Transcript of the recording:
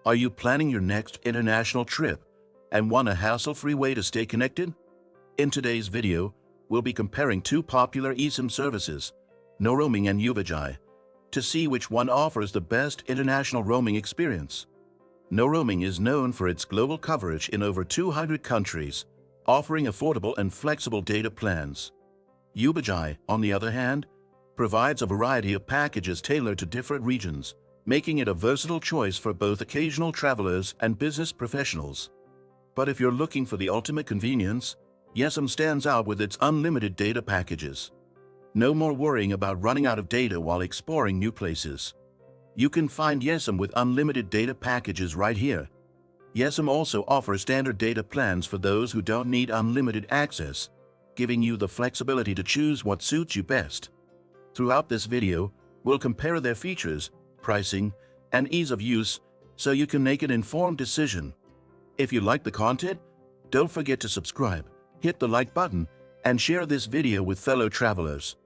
Are you planning your next international trip and want a hassle-free way to stay connected? In today's video, we'll be comparing two popular eSIM services, KnowRoaming and Ubigi, to see which one offers the best international roaming experience. KnowRoaming is known for its global coverage in over 200 countries, offering affordable and flexible data plans. Ubigi, on the other hand, provides a variety of packages tailored to different regions, making it a versatile choice for both occasional travelers and business professionals. But if you're looking for the ultimate convenience, yesim stands out with its unlimited data packages. No more worrying about running out of data while exploring new places. You can find yesim with unlimited data packages right here. yesim also offers standard data plans for those who don't need unlimited access, giving you the flexibility to choose what suits you best. Throughout this video, we'll compare their features, pricing, and ease of use so you can make an informed decision. If you like the content, don't forget to subscribe, hit the like button, and share this video with fellow travelers.